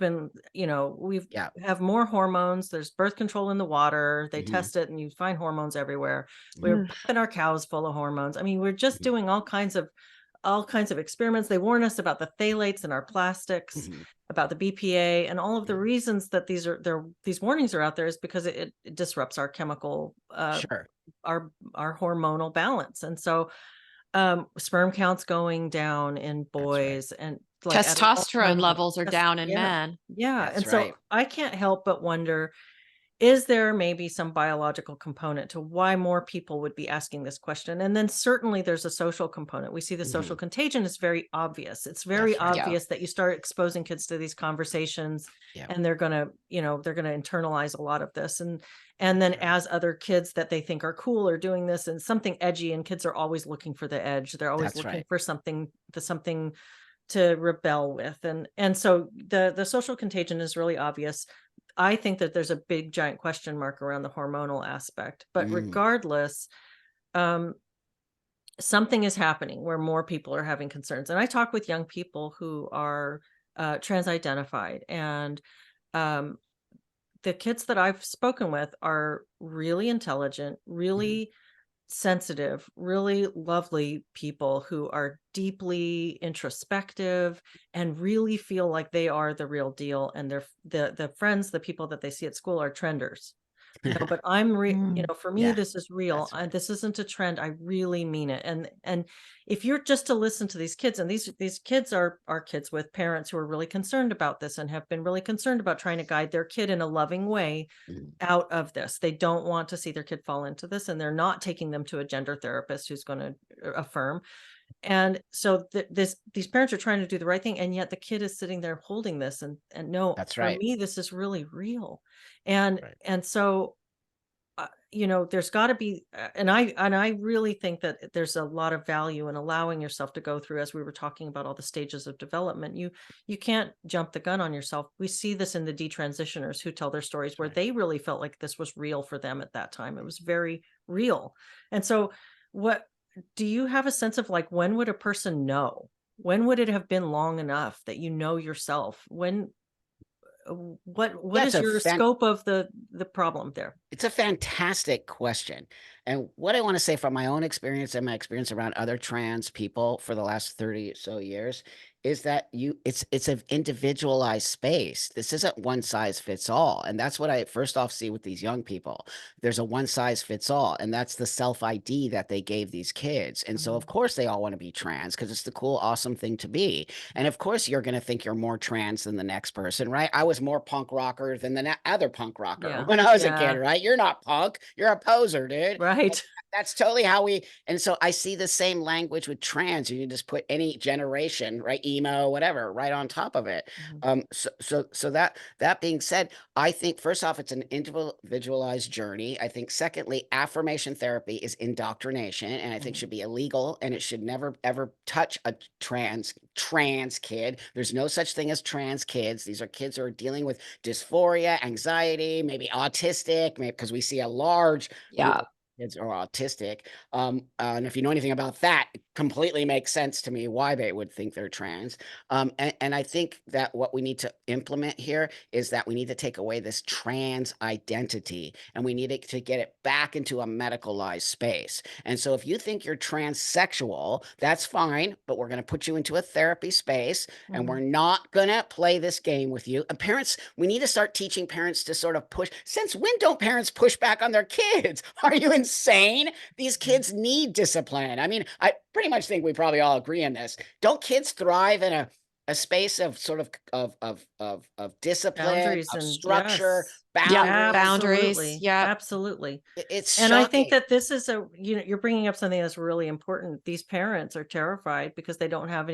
Yeah. have more hormones. There's birth control in the water. They Hmm. test it and you find hormones everywhere. We're Hmm. pumping our cows full of hormones. I mean, we're just Hmm. doing all kinds of experiments. They warn us about the phthalates in our plastics, Hmm. about the BPA, and all of the Hmm. reasons that these warnings are out there is because it disrupts our chemical, Sure. our hormonal balance. And so sperm counts going down in That's right. boys and like at an Testosterone all-time low. levels are down in Yeah. men. Yeah. That's And so right. I can't help but wonder, is there maybe some biological component to why more people would be asking this question? And then certainly there's a social component. We see the Hmm. social contagion is very obvious. It's very That's right. Yeah. obvious that you start exposing kids to these conversations Yeah. and they're going to internalize a lot of this. And then That's right. as other kids that they think are cool are doing this and something edgy, and kids are always looking for the edge. They're always That's looking right. for something to rebel with. And so the social contagion is really obvious. I think that there's a big giant question mark around the hormonal aspect, but Mm. regardless, um, something is happening where more people are having concerns. And I talk with young people who are trans identified, and um, the kids that I've spoken with are really intelligent, Mhm. really sensitive, really lovely people who are deeply introspective and really feel like they are the real deal, and the friends, the people that they see at school are trenders. But Mm. for me Yeah. this is real. That's right. This isn't a trend. I really mean it. And if you're just to listen to these kids, and these kids are kids with parents who are really concerned about this and have been really concerned about trying to guide their kid in a loving way Mhm. out of this. They don't want to see their kid fall into this, and they're not taking them to a gender therapist who's going to affirm. And so these parents are trying to do the right thing, and yet the kid is sitting there holding this, and no, That's for right. me this is really real. And Right. so there's got to be, and I really think that there's a lot of value in allowing yourself to go through, as we were talking about all the stages of development. You can't jump the gun on yourself. We see this in the detransitioners who tell their stories That's where right. they really felt like this was real for them at that time. It was very real. And so what do you have a sense of, like, when would a person know? When would it have been long enough that yourself? What Yeah, it's is a your scope of the problem there? it's a fantastic question. And what I want to say from my own experience and my experience around other trans people for the last 30 or so years is that it's an individualized space. This isn't one size fits all. And that's what I first off see with these young people. There's a one size fits all, and that's the self ID that they gave these kids. And so of Mhm. course they all want to be trans because it's the cool, awesome thing to be. And of course you're going to think you're more trans than the next person, right? I was more punk rocker than the other punk rocker Yeah. when I was a kid, Yeah. right? You're not punk, you're a poser, dude. Right. That's totally how we and so I see the same language with trans. You can just put any generation, right? Emo, whatever, right on top of it. Mhm. So that being said, I think first off, it's an individualized journey. I think secondly, affirmation therapy is indoctrination, and I think Mhm. should be illegal, and it should never ever touch a trans kid. There's no such thing as trans kids. These are kids who are dealing with dysphoria, anxiety, maybe autistic, maybe because we see a large group Yeah. kids are autistic. And if you know anything about that, completely makes sense to me why they would think they're trans. And I think that what we need to implement here is that we need to take away this trans identity, and we need to get it back into a medicalized space. And so if you think you're transsexual, that's fine, but we're going to put you into a therapy space, and we're not going to play this game with you. And parents, we need to start teaching parents to sort of push. Since when don't parents push back on their kids? Are you insane? These kids need discipline. I mean, I pretty much think we probably all agree on this. Don't kids thrive in a space of sort of discipline, Boundaries of and structure, yes. Yeah, boundaries? boundaries. Absolutely. Yeah. Absolutely. It's And I think shocking. that this is you're bringing up something that's really important. These parents are terrified because they don't have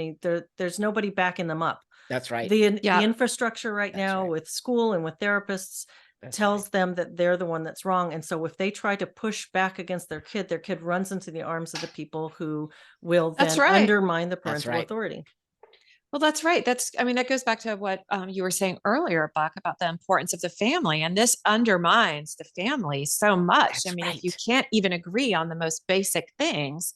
there's nobody backing them up. That's right. The Yeah. infrastructure right That's now right. with school and with therapists That's tells right. them that they're the one that's wrong. And so if they try to push back against their kid runs into the arms of the people who will That's then right. undermine the That's parental right. authority. Well, that's right. I mean, that goes back to what you were saying earlier, Buck, about the importance of the family. And this undermines the family so much. That's I mean, if you right. can't even agree on the most basic things,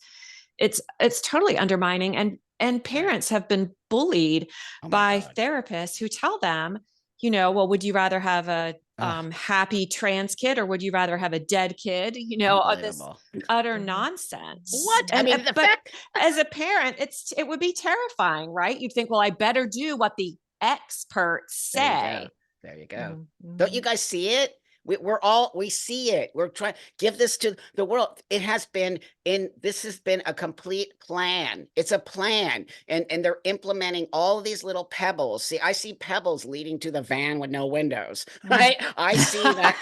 it's totally undermining. And Right. parents have been bullied Oh my by God. therapists who tell them, well, would you rather have a happy trans kid, or would you rather have a dead kid? This Unbelievable. utter Mhm. nonsense. What? I And mean, the but fact. as a parent, it would be terrifying, right? You'd think, well, I better do what the experts There you go. say. There you go. Mhm, Don't you mhm. guys see it? We see it. We're trying give this to the world. This has been a complete plan. It's a plan. And they're implementing all of these little pebbles. See, I see pebbles leading to the van with no windows, right? I see that.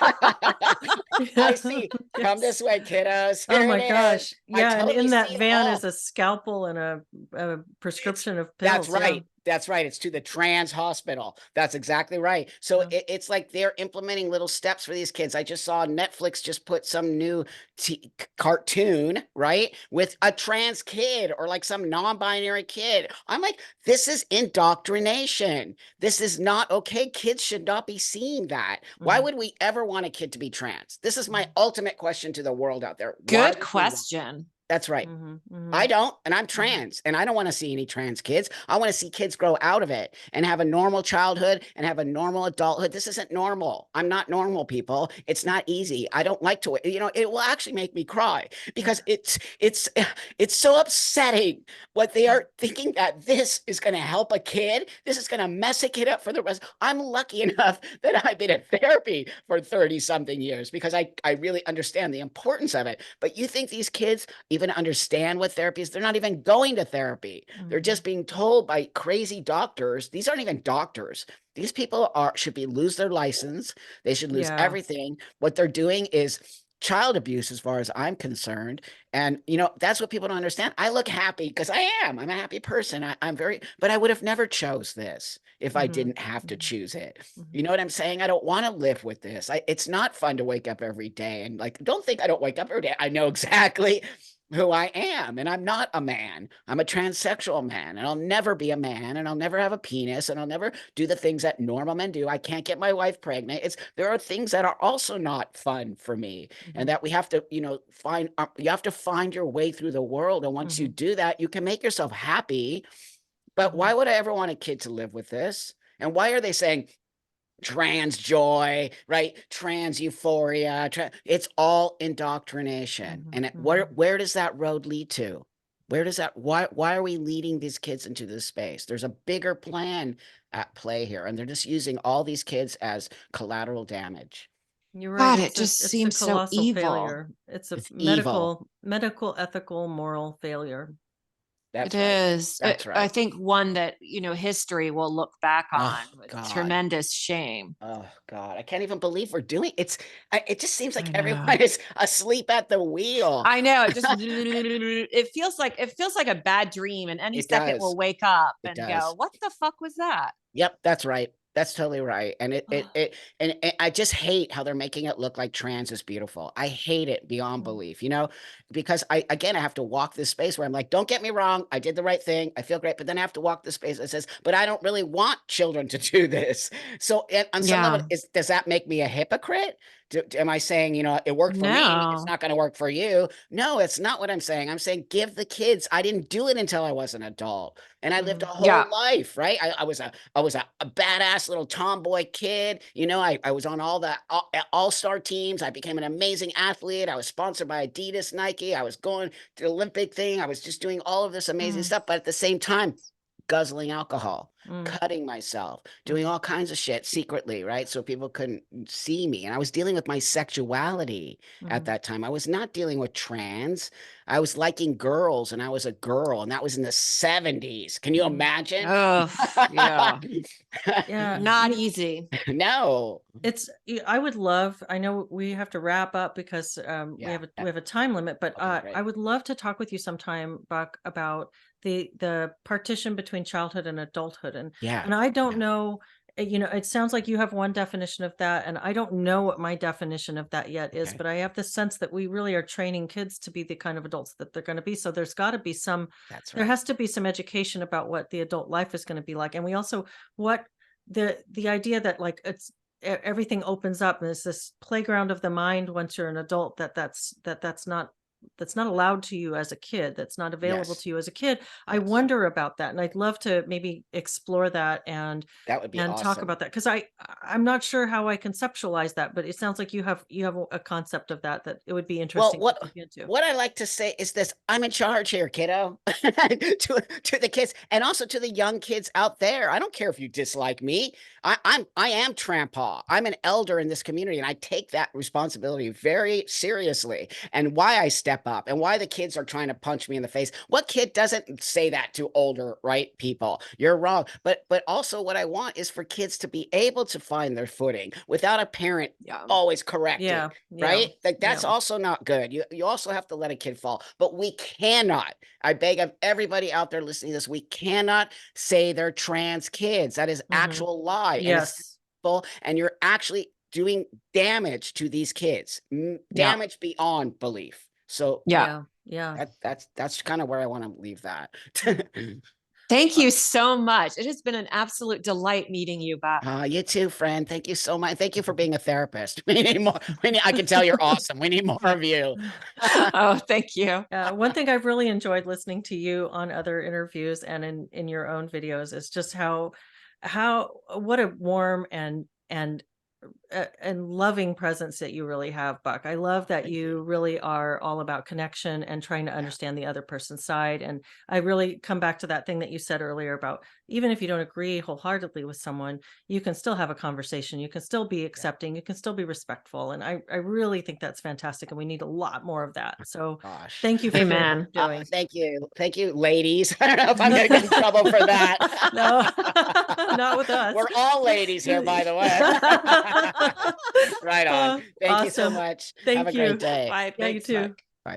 I see. Come Yes. this way, kiddos. Oh Here my it is. gosh. I Yeah. And totally in that see it van is all. a scalpel and a It's prescription of that's pills. Yeah. right. That's right. It's to the trans hospital. That's exactly right. So Yeah. it's like they're implementing little steps for these kids. I just saw Netflix just put some new cartoon, right, with a trans kid or like some non-binary kid. I'm like, this is indoctrination. This is not okay. Kids should not be seeing that. Why Mhm, would we ever want a kid to be trans? This is my mhm, ultimate question to the world out there. Why Good would we want? question. That's right. mhm, I mhm, don't, and I'm mhm. trans, and I don't want to see any trans kids. I want to see kids grow out of it and have a normal childhood and have a normal adulthood. This isn't normal. I'm not normal, people. It's not easy. I don't like to, it will actually make me cry because it's so upsetting what they are thinking that this is going to help a kid. This is going to mess a kid up for the rest. I'm lucky enough that I've been in therapy for 30 something years because I really understand the importance of it. But you think these kids even understand what therapy is? They're not even going to therapy. They're just Mhm. being told by crazy doctors. These aren't even doctors. These people should lose their license. They should lose Yeah. everything. What they're doing is child abuse as far as I'm concerned. And that's what people don't understand. I look happy because I'm a happy person. I'm very, but I would have never chose this if I Mhm, didn't have to mhm, choose it. You mhm. know what I'm saying? I don't want to live with this. It's not fun to wake up every day and like, don't think I don't wake up every day. I know exactly who I am, and I'm not a man. I'm a transsexual man, and I'll never be a man, and I'll never have a penis, and I'll never do the things that normal men do. I can't get my wife pregnant. There are things that are also not fun for me, and Mhm, that we have to, find. You have to find your way through the world, and once you mhm, do that, you can make yourself happy. But why mhm, would I ever want a kid to live with this? And why are they saying trans joy, right? Trans euphoria. It's all indoctrination. mhm, And mhm. where does that road lead to? Where does that why are we leading these kids into this space? There's a bigger plan at play here, and they're just using all these kids as collateral damage. You're right. God, it just It's a seems so colossal evil. failure. It's a It's evil. medical, ethical, moral failure. It That's right. is. That's I right. think one that, history will look back Oh on with God. tremendous shame. Oh God. I can't even believe we're doing it just seems like I everyone know. is asleep at the wheel. I know. It feels like a bad dream, and any It second does. we'll wake up It and go, does. "What the fuck was that?" Yep, that's right. That's totally right. And I just hate how they're making it look like trans is beautiful. I hate it beyond belief. because I have to walk this space where I'm like, don't get me wrong, I did the right thing, I feel great, but then I have to walk this space that says, but I don't really want children to do this. So on some level, does that make me a hypocrite? Am I saying, it worked for me, it's not going to work for you? No, it's not what I'm saying. I'm saying give the kids. I didn't do it until I was an adult, and I lived a whole life, right? I was a badass little tomboy kid. I was on all the all-star teams. I became an amazing athlete. I was sponsored by Adidas, Nike. I was going to the Olympic thing. I was just doing all of this amazing stuff, but at the same time, guzzling alcohol, cutting myself, doing all kinds of shit secretly, right? So people couldn't see me. And I was dealing with my sexuality at that time. I was not dealing with trans. I was liking girls, and I was a girl, and that was in the 70s. Can you imagine? Oh, yeah. Yeah. Not easy. No. I know we have to wrap up because we have a time limit, but Okay, I would love to talk with you sometime, Buck, about the partition between childhood and adulthood. And I don't know, it sounds like you have one definition of that, and I don't know what my definition of that yet is, but I have the sense that we really are training kids to be the kind of adults that they're going to be. So there's got to be there has to be some education about what the adult life is going to be like. And we also, what the idea that like everything opens up and it's this playground of the mind once you're an adult, that's not allowed to you as a kid, that's not available to you as a kid. I wonder about that, and I'd love to maybe explore that and that would be awesome. Talk about that, because I'm not sure how I conceptualize that, but it sounds like you have a concept of that it would be interesting to look into. What I like to say is this: I'm in charge here, kiddo. to the kids, and also to the young kids out there. I don't care if you dislike me. I am Trampa. I'm an elder in this community, and I take that responsibility very seriously. And why I step up, and why the kids are trying to punch me in the face. What kid doesn't say that to older, right, people? You're wrong. But also what I want is for kids to be able to find their footing without a parent always correcting, right? Like that's also not good. You also have to let a kid fall. But we cannot, I beg of everybody out there listening to this, we cannot say they're trans kids. That is actual lie. Yes. And you're actually doing damage to these kids, damage beyond belief. So that's kind of where I want to leave that. Thank you so much. It has been an absolute delight meeting you, Bob. You too, friend. Thank you so much. Thank you for being a therapist. We need more. I can tell you're awesome. We need more of you. Oh, thank you. One thing I've really enjoyed listening to you on other interviews and in your own videos is just what a warm and loving presence that you really have, Buck. I love that you really are all about connection and trying to understand the other person's side. And I really come back to that thing that you said earlier about, even if you don't agree wholeheartedly with someone, you can still have a conversation. You can still be accepting. You can still be respectful. And I really think that's fantastic. And we need a lot more of that. So thank you for doing. Thank you. Thank you, ladies. I don't know if I'm going to get in trouble for that. No, not with us. We're all ladies here, by the way. Right on. Thank you so much. Thank Have a you. great day. Bye. Yeah, you too. Buck.